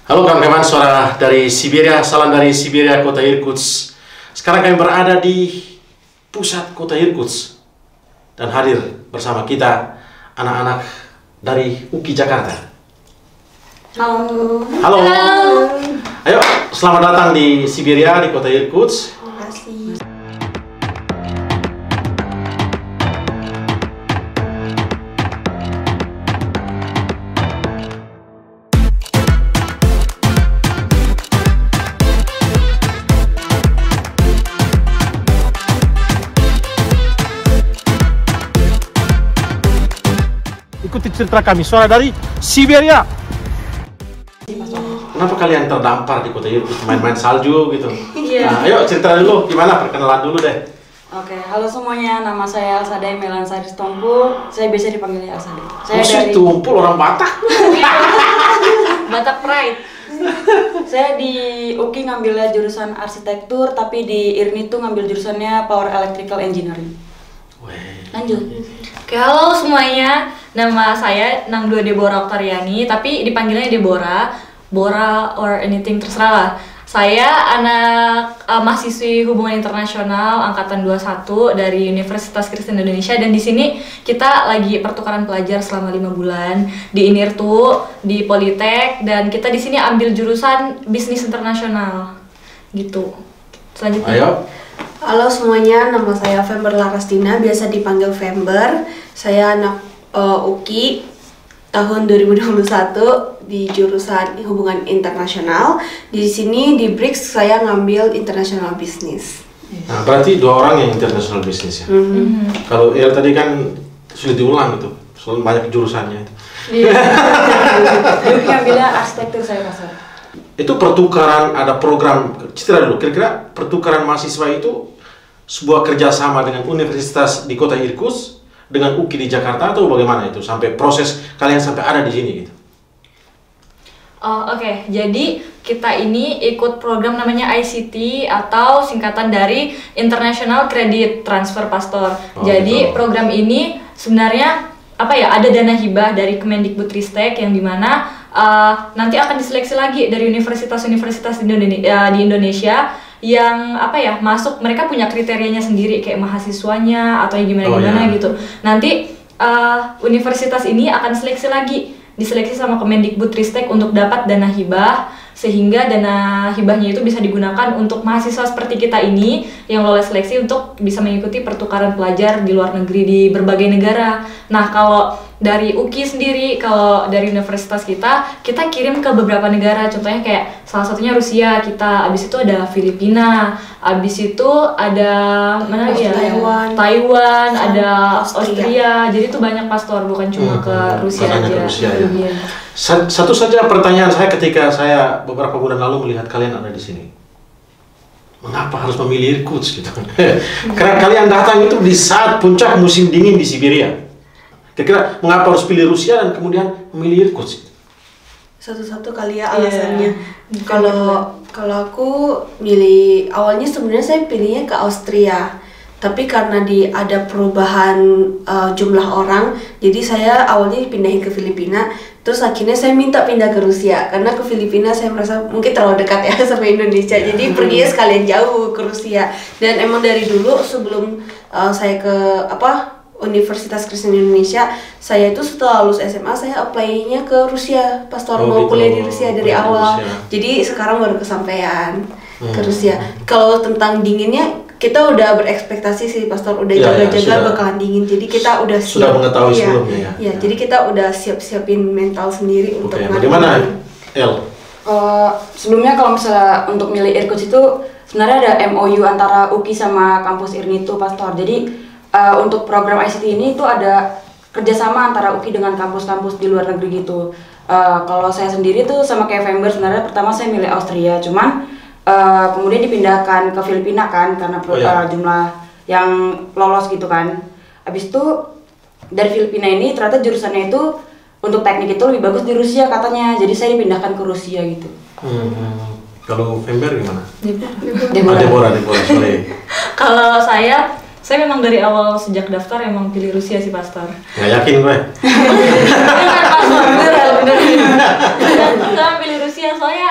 Halo kawan-kawan, suara dari Siberia, salam dari Siberia, kota Irkutsk. Sekarang kami berada di pusat kota Irkutsk dan hadir bersama kita anak-anak dari UKI Jakarta. Halo. Halo. Ayo, selamat datang di Siberia, di kota Irkutsk. Terima kasih. Ikuti cerita kami, suara dari Siberia. Kenapa kalian terdampar di kota Irkutsk, main-main salju gitu? Iya. Nah, ayo cerita dulu, gimana? Perkenalan dulu deh. Oke, halo semuanya. Nama saya Elsadeh Melansari Sitompul. Saya biasa dipanggil Elsadeh. Saya dari Tumpul, orang Batak. Batak Pride. Saya di UKI ngambilnya jurusan arsitektur, tapi di IRNI tuh ngambil jurusannya Power Electrical Engineering. Lanjut. Oke, halo semuanya. Nama saya Nangdua Deborah Oktariani, tapi dipanggilnya Deborah, Bora or anything terserah lah. Saya anak mahasiswi hubungan internasional angkatan 21 dari Universitas Kristen Indonesia, dan di sini kita lagi pertukaran pelajar selama 5 bulan di INIRTU, di Politek, dan kita di sini ambil jurusan bisnis internasional. Gitu. Selanjutnya. Ayo. Halo semuanya, nama saya Fember Larastina, biasa dipanggil Fember. Saya anak UKI tahun 2021 di jurusan hubungan internasional. Di sini di BRIX saya ngambil international business. Nah, berarti dua orang yang international business ya. Kalau El tadi kan sudah diulang gitu, soal banyak jurusannya. Iya. Jadi ngambilnya arsitektur saya pasar. Itu pertukaran, ada program, cerita dulu, kira-kira pertukaran mahasiswa itu sebuah kerjasama dengan universitas di kota Irkutsk dengan UKI di Jakarta, atau bagaimana itu sampai proses kalian sampai ada di sini gitu? Oke, jadi kita ini ikut program namanya ICT atau singkatan dari International Credit Transfer Pastor. Jadi gitu. program ini sebenarnya ada dana hibah dari Kemendikbudristek yang dimana nanti akan diseleksi lagi dari universitas-universitas di Indonesia yang masuk. Mereka punya kriterianya sendiri kayak mahasiswanya atau gimana gitu. Nanti universitas ini akan seleksi lagi, diseleksi sama Kemendikbudristek untuk dapat dana hibah, sehingga dana hibahnya itu bisa digunakan untuk mahasiswa seperti kita ini yang lolos seleksi untuk bisa mengikuti pertukaran pelajar di luar negeri di berbagai negara. Nah, kalau dari UKI sendiri, kalau dari universitas kita kirim ke beberapa negara, contohnya kayak salah satunya Rusia kita, abis itu ada Filipina, abis itu ada mana lagi ya? Taiwan, ada Austria. Jadi itu banyak pastor, bukan cuma ke Rusia aja. Rusia, ya. Satu saja pertanyaan saya ketika saya beberapa bulan lalu melihat kalian ada di sini. Mengapa harus memilih Irkutsk gitu? Karena kalian datang itu di saat puncak musim dingin di Siberia. Kira-kira mengapa harus pilih Rusia dan kemudian memilih Irkutsk? Satu-satu kali ya alasannya. Kalau aku milih, awalnya sebenarnya saya pilihnya ke Austria. Tapi karena ada perubahan jumlah orang, jadi saya awalnya dipindahin ke Filipina. Terus akhirnya saya minta pindah ke Rusia, karena ke Filipina saya merasa mungkin terlalu dekat ya sama Indonesia. Jadi perginya sekalian jauh ke Rusia. Dan emang dari dulu sebelum saya ke Universitas Kristen Indonesia, saya itu setelah lulus SMA saya apply-nya ke Rusia, pastor mau kuliah di Rusia dari awal. Jadi sekarang baru kesampaian ke Rusia. Kalau tentang dinginnya, kita udah berekspektasi sih pastor, udah jaga-jaga bakalan dingin. Jadi kita udah sudah mengetahui sebelumnya ya. Jadi kita udah siap-siapin mental sendiri untuk bagaimana El? Sebelumnya kalau misalnya untuk milih Irkutsk itu sebenarnya ada MOU antara UKI sama kampus IRNI itu pastor. Jadi untuk program ICT ini tuh ada kerjasama antara UKI dengan kampus-kampus di luar negeri gitu. Kalau saya sendiri tuh sama kayak Fember, sebenarnya pertama saya milih Austria, cuman kemudian dipindahkan ke Filipina kan karena jumlah yang lolos gitu kan. Habis itu dari Filipina ini ternyata jurusannya itu untuk teknik itu lebih bagus di Rusia katanya, jadi saya dipindahkan ke Rusia gitu. Kalau Fember gimana? Deborah, sorry. Kalau saya memang dari awal sejak daftar emang pilih Rusia sih pastor. Nggak yakin gue. Bener pastor, bener. Saya pilih Rusia soalnya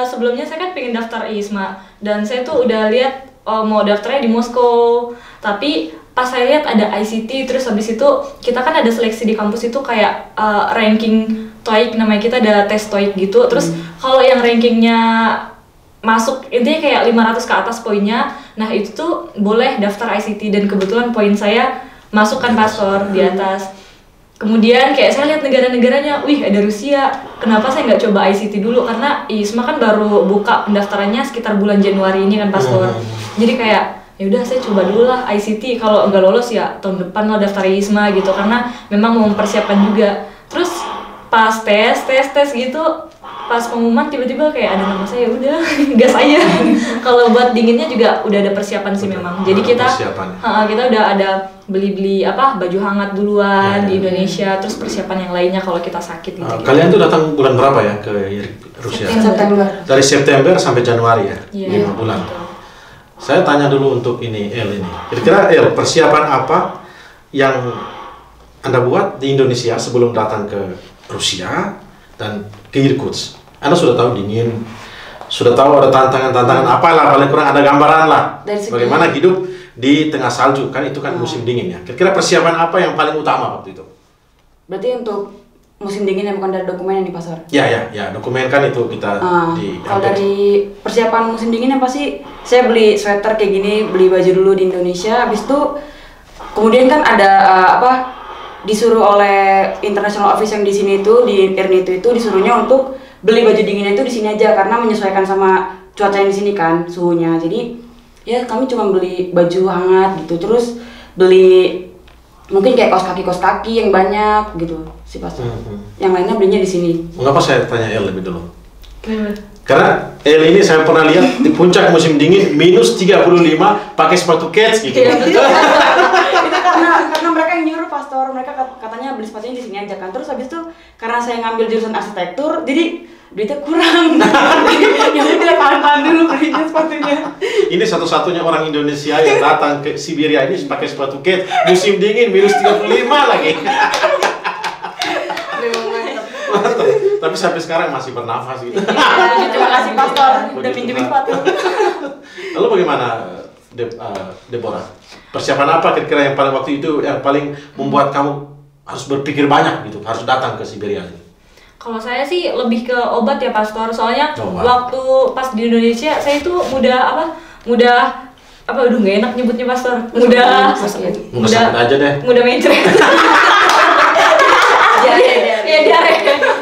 sebelumnya saya kan pengen daftar ISMA dan saya tuh udah lihat mau daftarnya di Moskow, tapi pas saya lihat ada ICT, terus habis itu kita kan ada seleksi di kampus itu kayak ranking TOEIC, namanya kita ada tes TOEIC gitu. Terus kalau yang rankingnya masuk intinya kayak 500 ke atas poinnya, nah itu tuh boleh daftar ICT dan kebetulan poin saya masuk kan Pastor di atas. Kemudian kayak saya lihat negara-negaranya, wih ada Rusia, kenapa saya nggak coba ICT dulu, karena ISMA kan baru buka pendaftarannya sekitar bulan Januari ini kan Pastor. Jadi kayak ya udah saya coba dulu lah ICT, kalau nggak lolos ya tahun depan lah daftar ISMA gitu, karena memang mau mempersiapkan juga. Terus pas tes gitu, pas pengumuman tiba-tiba kayak ada nama saya, udah gas aja. Kalau buat dinginnya juga udah ada persiapan sih memang. Jadi kita udah ada beli baju hangat duluan di Indonesia, terus persiapan yang lainnya kalau kita sakit gitu. Kalian tuh datang bulan berapa ya ke Rusia? September. Dari September sampai Januari ya, 5 Iya, bulan. betul. Saya tanya dulu untuk ini El ini. Kira-kira El, persiapan apa yang Anda buat di Indonesia sebelum datang ke Rusia dan ke Irkutsk? Anda sudah tahu dingin, sudah tahu ada tantangan-tantangan apalah, paling kurang ada gambaran lah bagaimana hidup di tengah salju, kan itu kan musim dingin ya. Kira-kira persiapan apa yang paling utama waktu itu? Berarti untuk musim dingin yang bukan dari dokumen yang di pasar? Ya, dokumen kan itu kita kalau dari persiapan musim dingin yang pasti saya beli sweater kayak gini, beli baju dulu di Indonesia, habis itu kemudian kan ada disuruh oleh international office yang di sini itu, di IRNITU itu disuruhnya untuk beli baju dinginnya itu di sini aja karena menyesuaikan sama cuaca yang di sini kan suhunya. Jadi ya kami cuma beli baju hangat gitu, terus beli mungkin kayak kaos kaki yang banyak gitu sih Pastor. Yang lainnya belinya di sini. Mengapa saya tanya El lebih dulu? Karena El ini saya pernah lihat di puncak musim dingin minus 35 pakai sepatu kets gitu. Iya betul. Itu karena mereka yang nyuruh Pastor, mereka katanya beli sepatunya di sini aja kan. Terus habis itu karena saya ngambil jurusan arsitektur, jadi duitnya kurang. Ya udah tahan dulu belinya sepatunya. Ini satu-satunya orang Indonesia yang datang ke Siberia ini pakai sepatu kets musim dingin minus 35 lagi. Tapi sampai sekarang masih bernafas gitu. Terima kasih Pastor, udah pinjemin sepatu. Lalu bagaimana Deborah? Persiapan apa kira-kira yang paling waktu itu yang paling membuat kamu harus berpikir banyak gitu, harus datang ke Siberia ini? Kalau saya sih lebih ke obat ya Pastor, soalnya waktu pas di Indonesia saya itu mudah aduh nggak enak nyebutnya Pastor, mudah sakit aja deh, mudah mencret.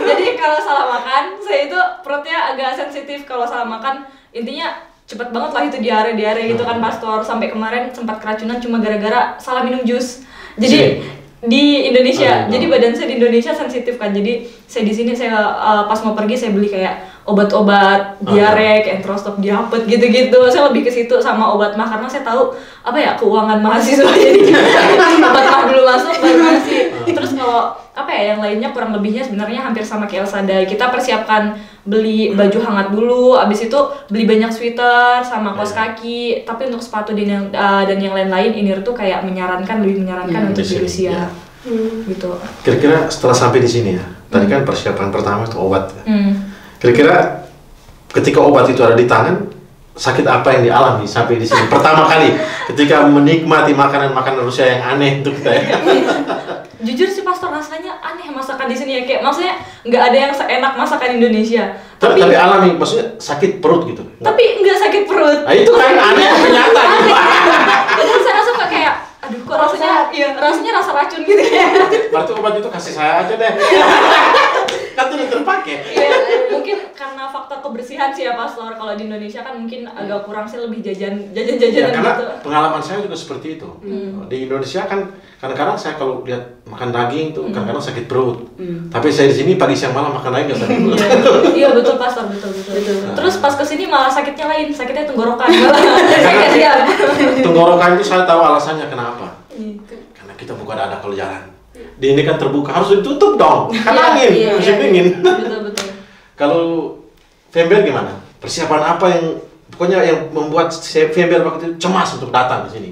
Jadi kalau salah makan, saya itu perutnya agak sensitif kalau salah makan. Intinya cepet banget lah itu diare gitu kan Pastor. Sampai kemarin sempat keracunan cuma gara-gara salah minum jus. Jadi di Indonesia, jadi badan saya di Indonesia sensitif kan. Jadi saya di sini pas mau pergi saya beli kayak obat-obat diare, kayak Enterostop, Diapet gitu-gitu. Saya lebih ke situ sama obat mah karena saya tahu keuangan mahasiswa, jadi obat mah dulu masuk baru ngasih. Terus kalau yang lainnya kurang lebihnya sebenarnya hampir sama kayak Elsa Day. Kita persiapkan beli baju hangat dulu, abis itu beli banyak sweater sama kaos kaki. Tapi untuk sepatu dan yang lain-lain ini tuh kayak lebih menyarankan untuk di Rusia. Gitu. Kira-kira setelah sampai di sini ya, tadi kan persiapan pertama itu obat. Kira-kira ketika obat itu ada di tangan, sakit apa yang dialami sampai di sini pertama kali ketika menikmati makanan Rusia yang aneh untuk kita ya? Jujur sih Pastor, rasanya aneh masakan di sini ya, kayak maksudnya nggak ada yang seenak masakan Indonesia. Tapi alami, maksudnya sakit perut gitu? Tapi nggak sakit perut. Nah itu kan aneh ternyata. Jadi saya suka kayak, aduh kok rasanya rasa racun gitu ya. Berarti obat itu kasih saya aja deh. Kan udah terpakai. Iya, mungkin karena faktor kebersihan sih ya Pastor. Kalau di Indonesia kan mungkin agak kurang sih, lebih jajanan ya, karena gitu. Pengalaman saya juga seperti itu. Di Indonesia kan kadang-kadang saya kalau lihat makan daging tuh kadang-kadang sakit perut. Tapi saya di sini pagi siang malam makan daging nggak sakit perut. Iya betul Pastor, betul. Terus pas kesini malah sakitnya lain, sakitnya tenggorokan. Tenggorokan itu saya tahu alasannya kenapa. Karena kita buka dada kalau jalan. Di ini kan terbuka, harus ditutup dong. Kan angin, musim dingin. Betul. Kalau Fember gimana? Persiapan apa yang pokoknya yang membuat Fember waktu itu cemas untuk datang ke sini?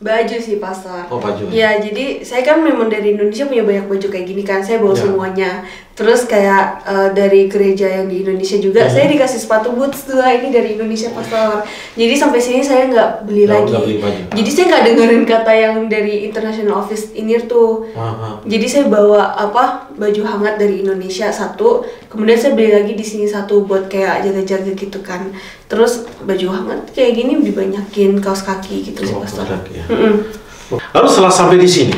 Baju sih Pastor. Oh baju. Ya jadi saya kan memang dari Indonesia punya banyak baju kayak gini kan, saya bawa semuanya. Terus kayak dari gereja yang di Indonesia juga saya dikasih sepatu boots tuh, ini dari Indonesia Pastor. Jadi sampai sini saya nggak beli lagi. Jadi saya nggak dengerin kata yang dari International Office ini tuh. Jadi saya bawa baju hangat dari Indonesia satu, kemudian saya beli lagi di sini satu buat kayak jaga-jaga gitu kan. Terus baju hangat kayak gini dibanyakin, kaos kaki gitu sih Pastor. Ya. Lalu setelah sampai di sini,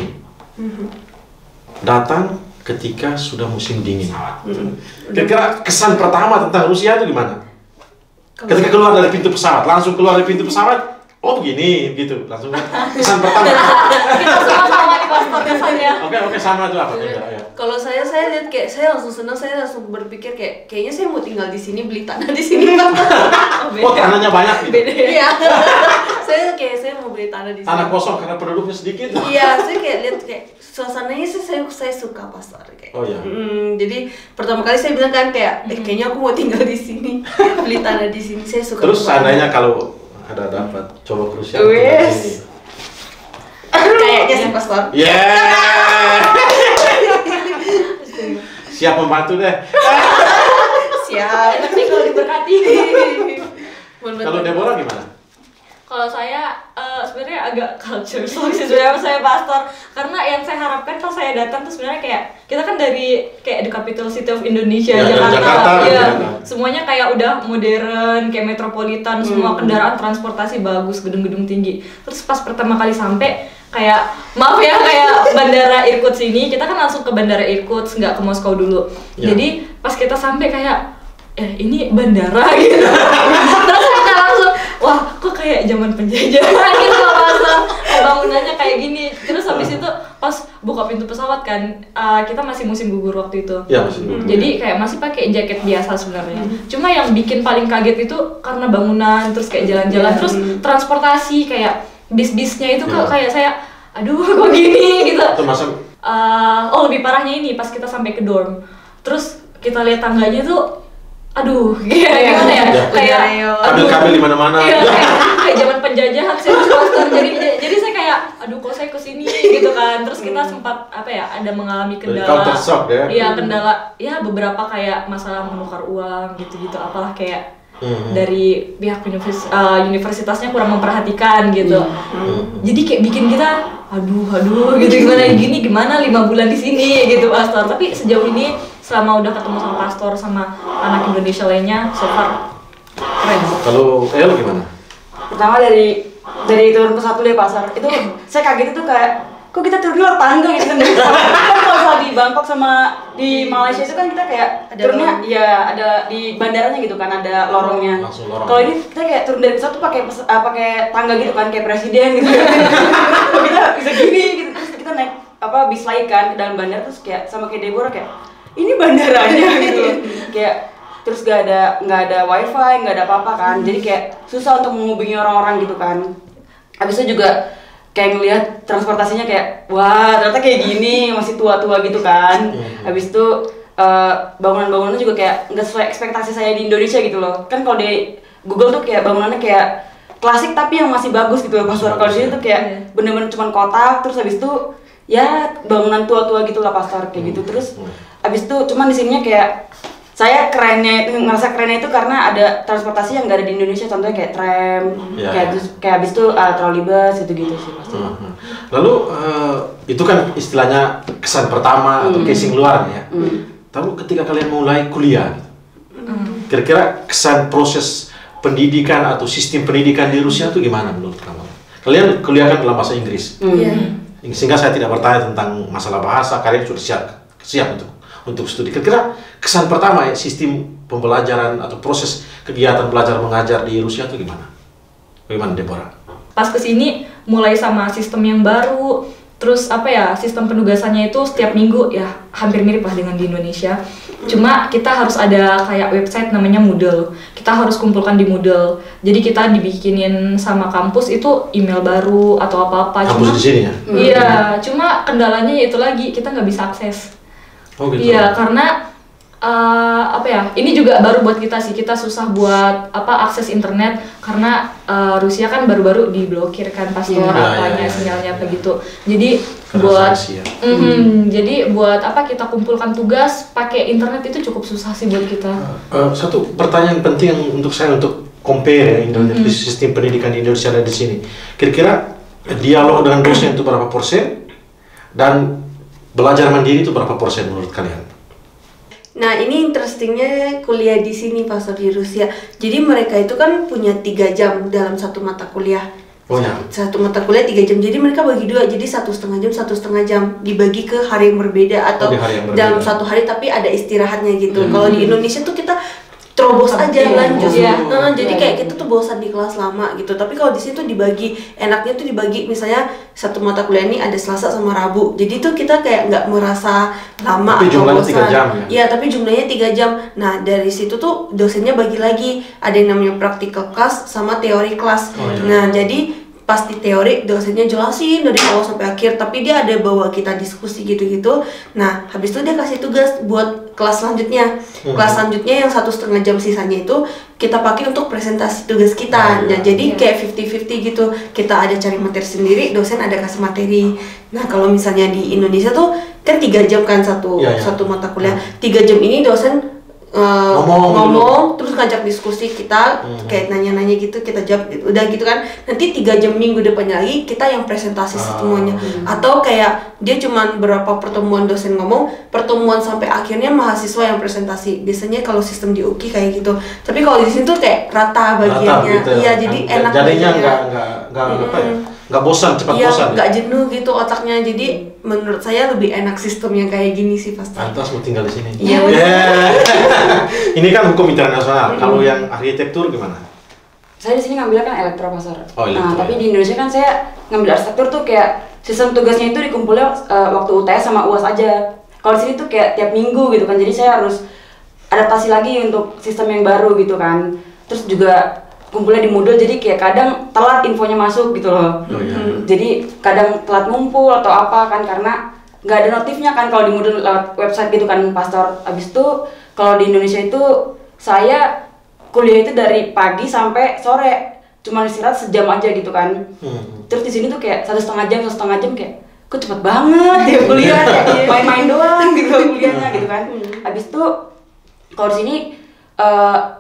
datang ketika sudah musim dingin. Kira-kira kesan pertama tentang Rusia itu gimana? Ketika keluar dari pintu pesawat, langsung keluar dari pintu pesawat, oh begini, gitu. Langsung kesan pertama. Kita semua sama nih Pastor kesannya. Oke, sama itu apa? Kalau saya lihat kayak saya langsung senang, saya langsung berpikir kayaknya saya mau tinggal di sini, beli tanah di sini. Oh, tanahnya banyak gitu. Iya. saya mau beli tanah di sini. Tanah kosong karena penduduknya sedikit. Iya, saya kayak lihat kayak suasananya sih saya suka Pastor kayak. Oh iya. Jadi pertama kali saya bilang kan kayak kayaknya aku mau tinggal di sini, beli tanah di sini, saya suka. Terus seandainya kalau ada dapat coba ke Rusia tinggal di sini. Kayaknya sih Pastor. Siap membantu deh. Siap. Nanti kalau diberkati. Kalau Deborah gimana? Kalau saya sebenarnya agak culture shock sih sebenarnya saya Pastor, karena yang saya harapkan pas saya datang tuh sebenarnya kayak kita kan dari kayak the capital city of Indonesia, Jakarta ya, semuanya kayak udah modern, kayak metropolitan, semua kendaraan transportasi bagus, gedung-gedung tinggi. Terus pas pertama kali sampai kayak maaf ya kayak bandara Irkutsk ini, kita kan langsung ke bandara Irkutsk, nggak ke Moskow dulu. Jadi pas kita sampai kayak ini bandara gitu. Terus kita langsung, wah kok kayak zaman penjajahan gitu Pastor, bangunannya kayak gini. Terus habis itu pas buka pintu pesawat kan, kita masih musim gugur waktu itu. Ya, musim gugur. Jadi kayak masih pakai jaket biasa sebenarnya. Cuma yang bikin paling kaget itu karena bangunan, terus kayak jalan-jalan, terus transportasi kayak bis-bisnya itu kok kayak saya, aduh kok gini gitu. Itu masa lebih parahnya ini pas kita sampai ke dorm. Terus kita lihat tangganya tuh, aduh, gimana ya? Kayak kabel-kabel di mana-mana. Iya, kayak zaman penjajahan sih Pastor. Jadi saya kayak, aduh kok saya kesini gitu kan. Terus kita sempat ada mengalami kendala. Culture shock ya. Iya, kendala ya beberapa kayak masalah menukar uang gitu-gitu, apalah kayak dari pihak universitasnya kurang memperhatikan gitu. Jadi kayak bikin kita aduh gitu gimana 5 bulan di sini gitu Pastor. Tapi sejauh ini selama udah ketemu sama Pastor sama anak Indonesia lainnya, so far keren. Kalau El gimana? Pertama dari turun pesawat dulu ya Pastor, itu saya kaget itu kayak kok kita turun lewat tangga gitu kan. Kalau misalnya di Bangkok sama di Malaysia itu kan kita kayak turunnya ada di bandaranya gitu kan, ada lorongnya. Kalau ini kita kayak turun dari pesawat tuh pakai tangga gitu kan, kayak presiden gitu. Kok kita bisa gini gitu, terus kita naik bis lain kan ke dalam bandara, terus kayak sama kayak Deborah kayak ini bandaranya gitu. Kayak terus nggak ada wifi, nggak ada apa-apa kan, jadi kayak susah untuk menghubungi orang-orang gitu kan. Habis itu juga kayak ngelihat transportasinya kayak wah ternyata kayak gini, masih tua-tua gitu kan. Habis itu bangunan-bangunannya juga kayak nggak sesuai ekspektasi saya di Indonesia gitu loh. Kan kalau di Google tuh kayak bangunannya kayak klasik tapi yang masih bagus gitu loh Pastor. Kalau di sini tuh kayak bener-bener cuman kotak, terus habis itu ya bangunan tua-tua gitu lah Pastor kayak gitu. Terus habis itu cuman di sininya kayak saya ngerasa kerennya itu karena ada transportasi yang nggak ada di Indonesia, contohnya kayak tram, kayak habis itu trolleybus gitu-gitu sih pasti. Lalu itu kan istilahnya kesan pertama atau casing luar ya. Lalu ketika kalian mulai kuliah, kira-kira kesan proses pendidikan atau sistem pendidikan di Rusia itu gimana menurut kamu? Kalian kuliah kan dalam bahasa Inggris, sehingga saya tidak bertanya tentang masalah bahasa. Kalian sudah siap untuk studi. Kira-kira kesan pertama ya sistem pembelajaran atau proses kegiatan belajar mengajar di Rusia itu gimana? Bagaimana Deborah? Pas kesini mulai sama sistem yang baru, terus sistem penugasannya itu setiap minggu ya hampir mirip lah dengan di Indonesia. Cuma kita harus ada kayak website namanya Moodle. Kita harus kumpulkan di Moodle. Jadi kita dibikinin sama kampus itu email baru atau apa-apa. Kampus di sini ya? Iya, cuma kendalanya itu lagi kita nggak bisa akses. Oh gitu. Iya, karena apa ya? Ini juga baru buat kita sih. Kita susah buat akses internet karena Rusia kan baru-baru diblokir kan pastor sinyalnya begitu. Jadi buat jadi buat kita kumpulkan tugas pakai internet itu cukup susah sih buat kita. Satu pertanyaan penting untuk saya untuk compare sistem pendidikan di Indonesia dan di sini. Kira-kira dialog dengan dosen itu berapa persen dan belajar mandiri itu berapa persen menurut kalian? Nah, ini interestingnya kuliah di sini Pastor di Rusia. Jadi mereka itu kan punya 3 jam dalam satu mata kuliah. Oh ya. Satu mata kuliah 3 jam. Jadi mereka bagi 2. Jadi 1,5 jam, 1,5 jam dibagi ke hari yang berbeda atau dalam satu hari tapi ada istirahatnya gitu. Kalau di Indonesia tuh kita terobos aja lanjut. Jadi kayak kita tuh bosan di kelas lama gitu. Tapi kalau di sini tuh dibagi, enaknya tuh dibagi misalnya satu mata kuliah ini ada Selasa sama Rabu. Jadi tuh kita kayak nggak merasa lama tapi atau bosan. 3 jam ya? Iya, tapi jumlahnya 3 jam. Nah, dari situ tuh dosennya bagi lagi. Ada yang namanya practical class sama teori class. Nah, jadi pasti teori dosennya jelasin dari awal sampai akhir, tapi dia ada bawa kita diskusi gitu-gitu. Nah, habis itu dia kasih tugas buat kelas selanjutnya. Kelas selanjutnya yang 1,5 jam sisanya itu kita pakai untuk presentasi tugas kita. Jadi kayak 50-50 gitu. Kita ada cari materi sendiri, dosen ada kasih materi. Nah, kalau misalnya di Indonesia tuh kan 3 jam kan satu mata kuliah. 3 jam ini dosen ngomong terus ngajak diskusi kita kayak nanya-nanya gitu, kita jawab udah gitu kan. Nanti 3 jam minggu depannya lagi kita yang presentasi semuanya. Atau kayak dia cuman berapa pertemuan dosen ngomong, pertemuan sampai akhirnya mahasiswa yang presentasi. Biasanya kalau sistem di UKI kayak gitu. Tapi kalau di sini tuh kayak rata bagiannya. Iya, jadi enak. Jadinya nggak bosan, cepat bosan. Nggak jenuh gitu otaknya. Jadi menurut saya lebih enak sistem yang kayak gini sih pasti. Pantas mau tinggal di sini. Iya. Ini kan hukum internasional. Kalau yang arsitektur gimana? Saya di sini ngambilnya kan elektro, Pastor. Elektro. Tapi di Indonesia kan saya ngambil arsitektur tuh kayak sistem tugasnya itu dikumpulnya waktu UTS sama UAS aja. Kalau di sini tuh kayak tiap minggu gitu kan. Jadi saya harus adaptasi lagi untuk sistem yang baru gitu kan. Terus juga kumpulnya di Moodle, jadi kayak kadang telat infonya masuk gitu loh. Jadi kadang telat ngumpul atau apa kan karena nggak ada notifnya kan kalau di Moodle lewat website gitu kan, Pastor. Abis itu kalau di Indonesia itu saya kuliah itu dari pagi sampai sore, cuma istirahat sejam aja gitu kan. Terus di sini tuh kayak 1,5 jam kayak kok cepet banget ya kuliah, kayak main-main doang gitu kuliahnya gitu kan. Abis itu kalau di sini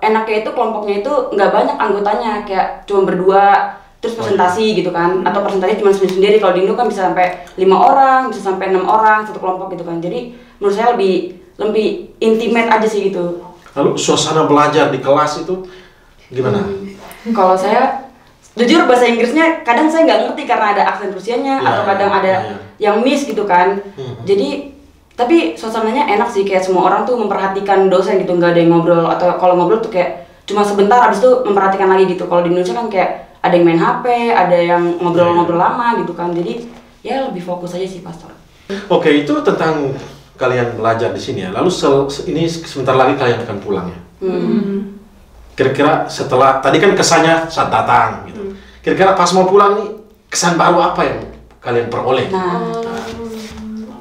enaknya itu kelompoknya itu nggak banyak anggotanya, kayak cuma berdua terus presentasi gitu kan, atau presentasi cuma sendiri. Kalau di Indo kan bisa sampai 5 orang, bisa sampai 6 orang satu kelompok gitu kan. Jadi menurut saya lebih intimate aja sih gitu. Lalu suasana belajar di kelas itu gimana? Kalau saya jujur bahasa Inggrisnya kadang saya nggak ngerti karena ada aksen Rusianya atau kadang ada yang miss gitu kan. Jadi tapi suasananya enak sih, kayak semua orang tuh memperhatikan dosen gitu, nggak ada yang ngobrol, atau kalau ngobrol tuh kayak cuma sebentar habis itu memperhatikan lagi gitu. Kalau di Indonesia kan kayak ada yang main HP, ada yang ngobrol-ngobrol lama gitu kan. Jadi ya lebih fokus aja sih, Pastor. Oke, itu tentang kalian belajar di sini ya. Lalu ini sebentar lagi kalian akan pulang ya. Kira-kira setelah tadi kan kesannya saat datang gitu. Kira-kira pas mau pulang nih kesan baru apa yang kalian peroleh?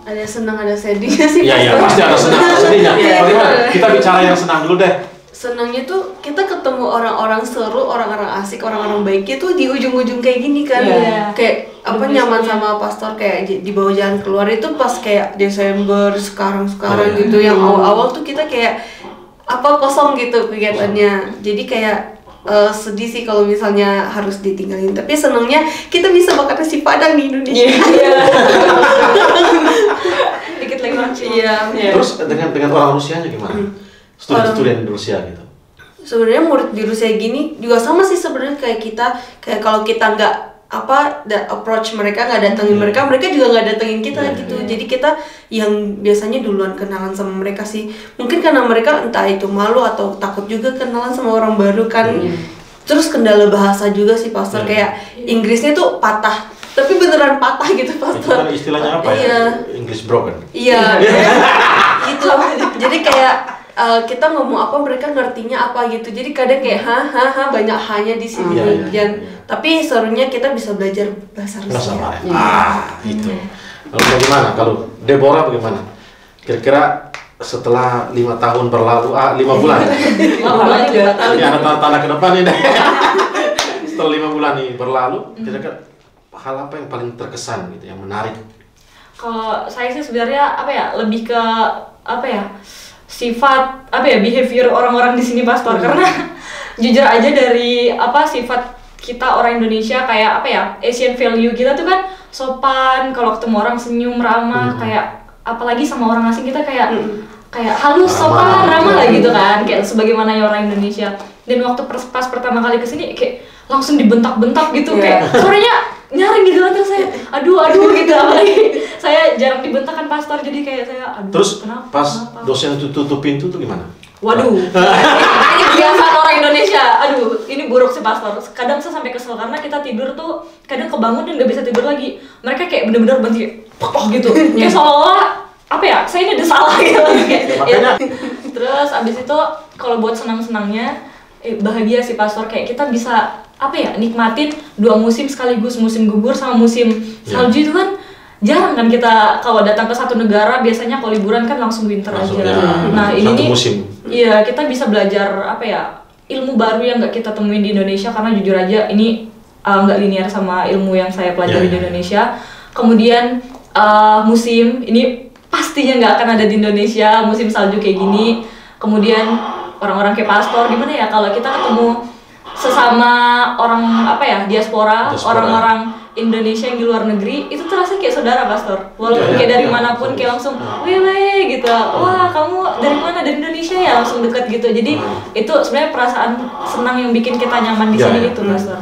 Ada senang, ada sedihnya sih. Iya, pasti ada senang, ada sedihnya. Bagaimana? Kita bicara yang senang dulu deh. Senangnya tuh kita ketemu orang-orang seru, orang-orang asik, orang-orang baiknya tuh di ujung-ujung kayak gini kan. Kayak nyaman sama Pastor, kayak di bawah jalan keluar itu pas kayak Desember sekarang gitu. Yang awal-awal tuh kita kayak kosong gitu kegiatannya. Jadi kayak sedih sih kalau misalnya harus ditinggalin. Tapi senangnya kita bisa makan nasi Padang di Indonesia. Dikit lagi makan. Terus dengan orang Rusianya gimana? Studi-studi di Rusia gitu. Sebenarnya murid di Rusia gini juga sama sih sebenarnya kayak kita. Kayak kalau kita nggak approach mereka, nggak datengin mereka juga nggak datengin kita gitu. Jadi kita yang biasanya duluan kenalan sama mereka sih. Mungkin karena mereka entah itu malu atau takut juga kenalan sama orang baru kan. Terus kendala bahasa juga sih, Pastor. Kayak Inggrisnya tuh patah, tapi beneran patah gitu, Pastor. Itu kan istilahnya apa ya? English broken. Iya. Gitu. Jadi kayak kita ngomong apa mereka ngertinya apa gitu. Jadi kadang kayak banyak hanya di sini. Tapi serunya kita bisa belajar bahasa Rusia. Itu. Lalu bagaimana? Kalau Deborah bagaimana? Kira-kira setelah 5 tahun berlalu, 5 bulan. 5 bulan juga. Ini ada tanda-tanda ke depan ini. Setelah 5 bulan nih berlalu, kira-kira hal apa yang paling terkesan gitu, yang menarik? Kalau saya sih sebenarnya apa ya, lebih ke apa ya, sifat apa ya, behavior orang-orang di sini Pastor, karena jujur aja dari apa sifat kita orang Indonesia kayak apa ya, Asian value kita tuh kan sopan, kalau ketemu orang senyum ramah, kayak apalagi sama orang asing kita kayak halus, sopan, ramah lah gitu kan, kayak sebagaimana orang Indonesia. Dan waktu pas pertama kali kesini kayak langsung dibentak-bentak gitu, kayak suaranya nyaring gitu kan, terus saya aduh gitu, apalagi saya jarang dibentakkan Pastor, jadi kayak saya aduh. Terus kenapa? pas dosen itu tutup pintu tuh gimana? Waduh, ini kebiasaan orang Indonesia. Aduh, ini buruk sih Pastor. Kadang saya sampai kesel karena kita tidur tuh kadang kebangun dan nggak bisa tidur lagi. Mereka kayak bener-bener berhenti gitu, kayak seolah apa ya, saya ini ada salah gitu. Makanya. Terus abis itu kalau buat senang-senangnya bahagia sih Pastor, kayak kita bisa apa ya, nikmatin 2 musim sekaligus, musim gugur sama musim salju itu kan jarang kan kita kalau datang ke satu negara, biasanya kalau liburan kan langsung winter aja. Nah ini nih, iya kita bisa belajar apa ya, ilmu baru yang nggak kita temuin di Indonesia, karena jujur aja ini nggak linear sama ilmu yang saya pelajari di Indonesia. Kemudian musim ini pastinya nggak akan ada di Indonesia, musim salju kayak gini. Kemudian orang-orang kayak Pastor, gimana ya kalau kita ketemu sesama orang apa ya, diaspora. Orang-orang Indonesia yang di luar negeri, itu terasa kayak saudara Pastor. Walaupun kayak dari manapun kayak langsung weh gitu. Wah, kamu dari mana? Dari Indonesia ya, langsung deket gitu. Jadi itu sebenarnya perasaan senang yang bikin kita nyaman di sini itu Pastor.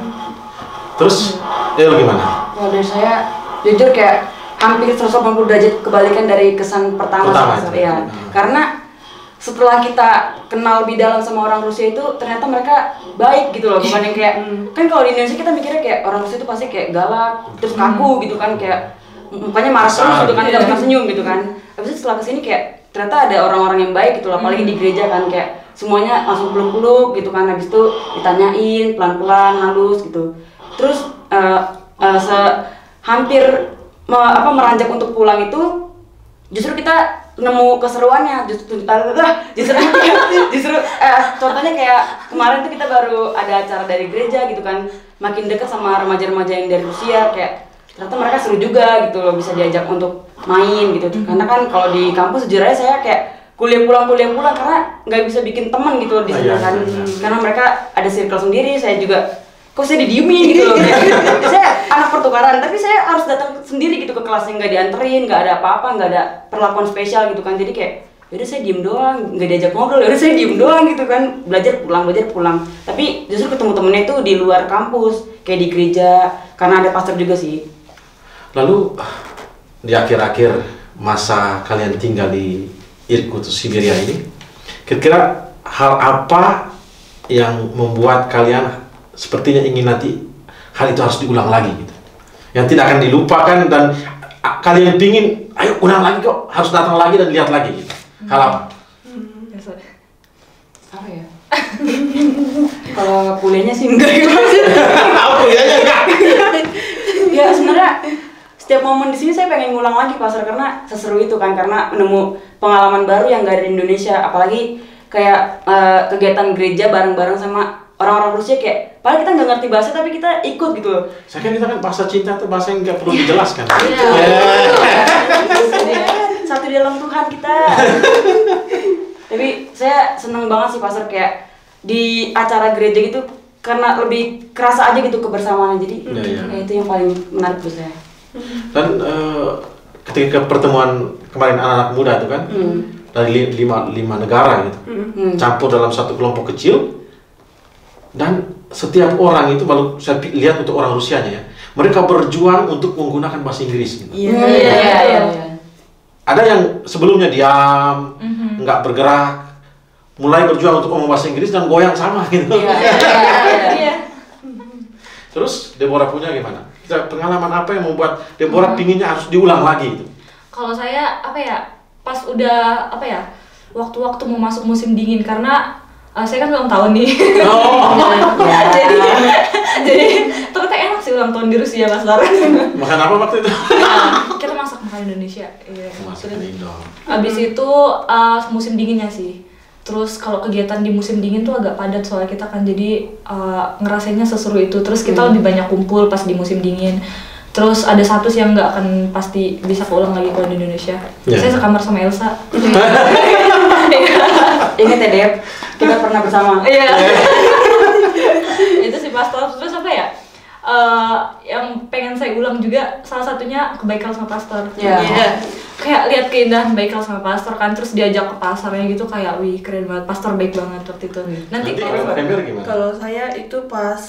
Terus gimana? Kalau dari saya jujur kayak hampir 180 derajat kebalikan dari kesan pertama Pastor. Ya. Karena setelah kita kenal lebih dalam sama orang Rusia itu, ternyata mereka baik gitu loh, bukan yang kayak kan kalau di Indonesia kita mikirnya kayak orang Rusia itu pasti kayak galak, terus kaku gitu kan, kayak mukanya marah terus gitu kan, tidak pernah senyum gitu kan. Habis itu setelah kesini kayak ternyata ada orang-orang yang baik gitu loh, apalagi di gereja kan, kayak semuanya langsung peluk-peluk gitu kan, habis itu ditanyain pelan-pelan, halus gitu. Terus hampir meranjak untuk pulang itu justru kita nemu keseruannya, justru contohnya kayak kemarin tuh kita baru ada acara dari gereja gitu kan, makin dekat sama remaja-remaja yang dari Rusia, kayak ternyata mereka seru juga gitu loh, bisa diajak untuk main gitu. Karena kan kalau di kampus jujur aja saya kayak kuliah pulang karena nggak bisa bikin teman gitu di sana kan, karena mereka ada circle sendiri, saya juga kok saya didiemin gitu loh. Saya anak pertukaran, tapi saya harus datang sendiri gitu ke kelasnya, nggak dianterin, nggak ada apa-apa, nggak ada perlakuan spesial gitu kan. Jadi kayak yaudah saya diem doang, nggak diajak ngobrol, yaudah saya diem doang gitu kan, belajar pulang. Tapi justru ketemu temennya itu di luar kampus, kayak di gereja, karena ada pastor juga sih. Lalu di akhir-akhir masa kalian tinggal di Irkutsk, Siberia ini, kira-kira hal apa yang membuat kalian sepertinya ingin nanti hal itu harus diulang lagi gitu, yang tidak akan dilupakan dan kalian pingin ayo ulang lagi kok, harus datang lagi dan lihat lagi gitu. Hal apa? Apa ya? Kalau kuliahnya sih enggak gitu. Kuliahnya enggak? Ya sebenarnya setiap momen di sini saya pengen ngulang lagi Pastor, karena seseru itu kan, karena menemu pengalaman baru yang gak ada di Indonesia, apalagi kayak kegiatan gereja bareng-bareng sama orang-orang Rusia, kayak padahal kita nggak ngerti bahasa tapi kita ikut gitu loh. Saya kan kita kan bahasa cinta itu bahasa yang nggak perlu dijelaskan. Satu di dalam Tuhan kita. Tapi saya seneng banget sih Pastor, kayak di acara gereja gitu, karena lebih kerasa aja gitu kebersamaan. Jadi itu yang paling menarik buat saya. Dan ketika pertemuan kemarin anak-anak muda itu kan dari lima negara gitu, campur dalam satu kelompok kecil. Dan setiap orang itu, baru saya lihat untuk orang Rusianya ya, mereka berjuang untuk menggunakan bahasa Inggris gitu. Iya. Ada yang sebelumnya diam, nggak bergerak, mulai berjuang untuk ngomong bahasa Inggris dan goyang sama gitu. Iya. Terus Deborah punya gimana? Pengalaman apa yang membuat Deborah pinginnya harus diulang lagi gitu? Kalau saya apa ya, pas udah apa ya, waktu-waktu mau masuk musim dingin, karena saya kan ulang tahun nih. Jadi ternyata enak sih ulang tahun di Rusia, Pastor. Makan apa waktu itu? Ya, kita masak makan Indonesia. Iya. Masakan Indo. Abis itu musim dinginnya sih. Terus kalau kegiatan di musim dingin tuh agak padat soalnya kita kan jadi ngerasainnya seseru itu. Terus kita lebih banyak kumpul pas di musim dingin. Terus ada satu sih yang nggak akan pasti bisa keulang lagi kalau di Indonesia. Yeah. Saya sekamar sama Elsa. Ingat ya Dep, kita pernah bersama. Iya. Itu sih Pastor. Terus apa ya? Yang pengen saya ulang juga salah satunya ke Baikal sama Pastor. Iya. Kayak lihat keindahan Baikal sama Pastor kan, terus diajak ke pasarnya gitu kayak wih keren banget, Pastor baik banget waktu itu. Nanti kalau Ember gimana? Kalau saya itu pas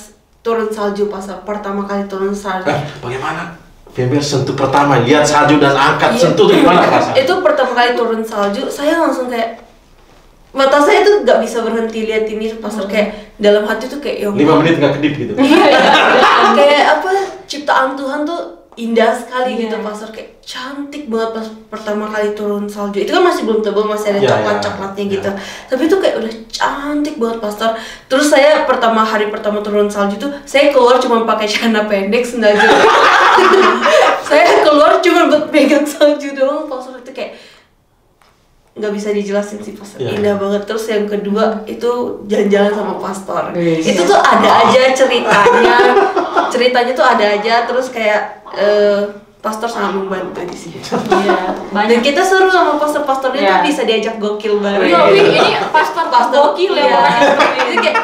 turun salju, pas pertama kali turun salju. Bagaimana? Ember sentuh pertama, lihat salju dan angkat sentuh itu gimana rasanya? Itu pertama kali turun salju, saya langsung kayak mata saya tuh nggak bisa berhenti lihat ini pasar, kayak dalam hati tuh kayak 5 menit nggak kedip gitu. kayak apa, ciptaan Tuhan tuh indah sekali gitu pasar, kayak cantik banget pas pertama kali turun salju. Itu kan masih belum tebal, masih ada coklat-coklatnya gitu. Tapi itu kayak udah cantik banget pasar. Terus saya hari pertama turun salju tuh saya keluar cuma pakai celana pendek, sendal jepit. Saya keluar cuma buat pegang salju doang pasar. Itu kayak nggak bisa dijelasin sih pastor, indah banget. Terus yang kedua itu jalan-jalan sama pastor. Itu tuh ada aja ceritanya tuh ada aja. Terus kayak pastor sangat membantu di sini. Iya, Dan kita seru sama pastor-pastornya tuh bisa diajak gokil bareng. Iya, ini pastor gokil ya. Jadi kayak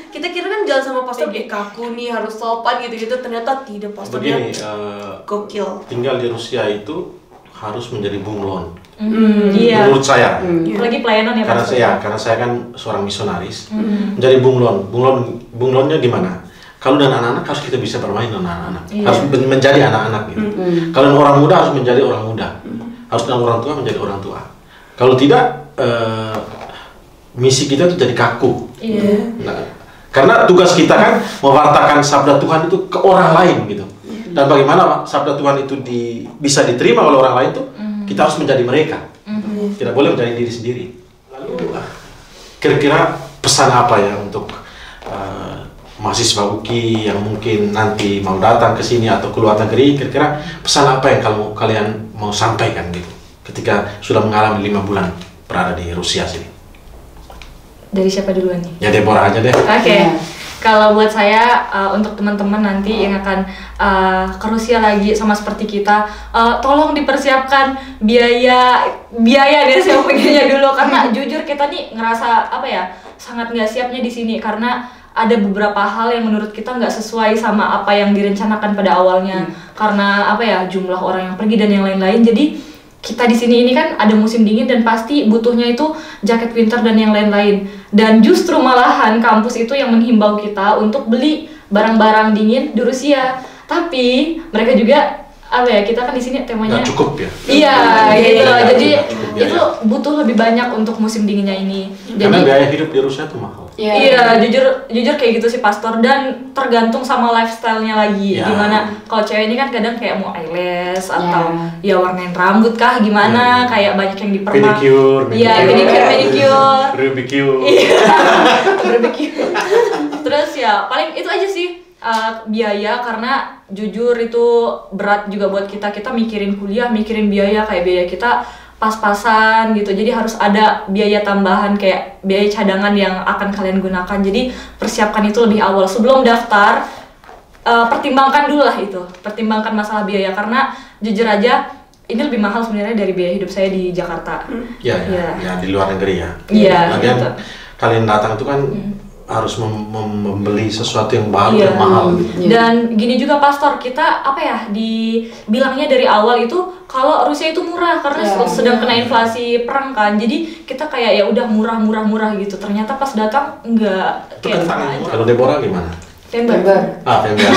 kita kira kan jalan sama pastor kaku nih, harus sopan gitu-gitu. Ternyata tidak, pastornya gokil. Tinggal di Rusia itu harus menjadi bunglon. Iya. Menurut saya. Apalagi pelayanan ya Pastor. Karena saya kan seorang misionaris. Menjadi bunglon. Bunglonnya gimana? Kalau dan anak-anak harus kita bisa bermain dengan anak-anak. Harus menjadi anak-anak gitu. Kalau orang muda harus menjadi orang muda. Harus dengan orang tua menjadi orang tua. Kalau tidak misi kita itu jadi kaku. Nah, karena tugas kita kan mewartakan sabda Tuhan itu ke orang lain gitu. Dan bagaimana sabda Tuhan itu bisa diterima oleh orang lain tuh, kita harus menjadi mereka. Tidak boleh menjadi diri sendiri. Lalu kira-kira pesan apa ya untuk mahasiswa UKI yang mungkin nanti mau datang ke sini atau ke luar negeri, kira-kira pesan apa yang kalian mau sampaikan gitu ketika sudah mengalami 5 bulan berada di Rusia sini? Dari siapa duluan nih? Ya Deborah aja deh. Oke. Kalau buat saya, untuk teman-teman nanti yang akan ke Rusia lagi sama seperti kita, tolong dipersiapkan biaya deh saya pikirnya dulu, karena jujur kita nih ngerasa apa ya, sangat nggak siapnya di sini karena ada beberapa hal yang menurut kita nggak sesuai sama apa yang direncanakan pada awalnya, karena apa ya, jumlah orang yang pergi dan yang lain-lain. Jadi kita di sini ini kan ada musim dingin dan pasti butuhnya itu jaket winter dan yang lain-lain. Dan justru malahan kampus itu yang menghimbau kita untuk beli barang-barang dingin di Rusia. Tapi mereka juga apa ya, kita kan di sini temanya nggak cukup ya. Iya gitu. Jadi itu butuh lebih banyak untuk musim dinginnya ini. Karena Jadi biaya hidup di Rusia itu mahal. Iya, jujur kayak gitu sih Pastor, dan tergantung sama lifestyle-nya lagi. Gimana kalau cewek ini kan kadang kayak mau eyelash atau ya warnain rambut kah gimana, kayak banyak yang dipermak. Pedicure. Iya, pedicure. Barbecue. Iya. Barbecue. Terus ya paling itu aja sih, biaya, karena jujur itu berat juga buat kita mikirin kuliah, mikirin biaya, kayak biaya kita pas-pasan gitu, jadi harus ada biaya tambahan kayak biaya cadangan yang akan kalian gunakan. Jadi persiapkan itu lebih awal sebelum daftar. Pertimbangkan dulu lah itu, pertimbangkan masalah biaya, karena jujur aja ini lebih mahal sebenarnya dari biaya hidup saya di Jakarta. Ya di luar negeri ya. Iya. Gitu. Kalian datang itu kan harus membeli sesuatu yang baru dan mahal gitu. Dan gini juga Pastor, kita apa ya, dibilangnya dari awal itu kalau Rusia itu murah karena sedang kena inflasi perang kan. Jadi kita kayak ya udah murah gitu. Ternyata pas datang enggak kayak gitu. Kalau Deborah gimana? Tember. Tember.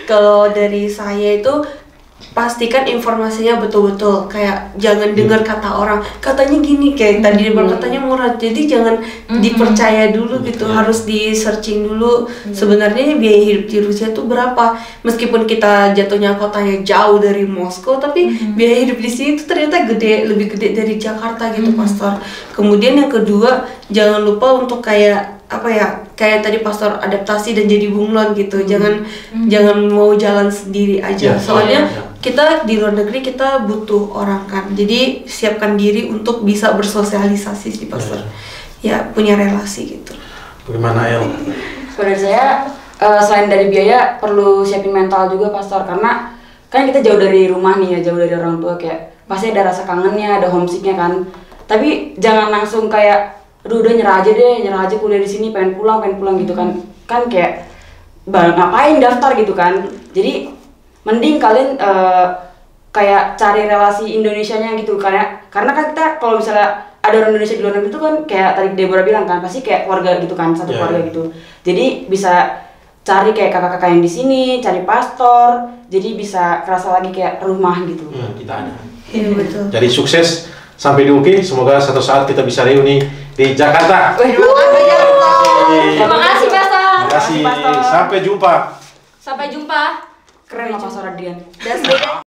Kalau dari saya itu pastikan informasinya betul-betul, kayak jangan dengar kata orang katanya gini, kayak tadi katanya murah, jadi jangan dipercaya dulu gitu, harus di searching dulu sebenarnya biaya hidup di Rusia tuh berapa. Meskipun kita jatuhnya kotanya jauh dari Moskow, tapi biaya hidup di sini tuh ternyata lebih gede dari Jakarta gitu Pastor. Kemudian yang kedua, jangan lupa untuk kayak apa ya, kayak tadi pastor adaptasi dan jadi bunglon gitu. Jangan mau jalan sendiri aja. Soalnya kita di luar negeri kita butuh orang kan. Jadi siapkan diri untuk bisa bersosialisasi sih pastor. Ya punya relasi gitu. Bagaimana El? Kalau saya selain dari biaya perlu siapin mental juga pastor, karena kan kita jauh dari rumah nih ya, jauh dari orang tua, kayak pasti ada rasa kangennya, ada homesicknya kan. Tapi jangan langsung kayak aduh udah nyerah aja kuliah di sini, pengen pulang gitu kan kayak ngapain daftar gitu kan. Jadi mending kalian kayak cari relasi Indonesianya gitu, karena kan kita kalau misalnya ada orang Indonesia di luar negeri itu kan kayak tadi Deborah bilang kan pasti kayak keluarga gitu kan, satu keluarga gitu. Jadi bisa cari kayak kakak-kakak yang di sini, cari pastor, jadi bisa kerasa lagi kayak rumah gitu. Kita ada. Iya betul. Jadi sukses sampai di UK, semoga satu saat kita bisa reuni di Jakarta. Terima kasih Pastor. Terima kasih. Sampai jumpa. Sampai jumpa. Keren lah Pastor Adrian. Dan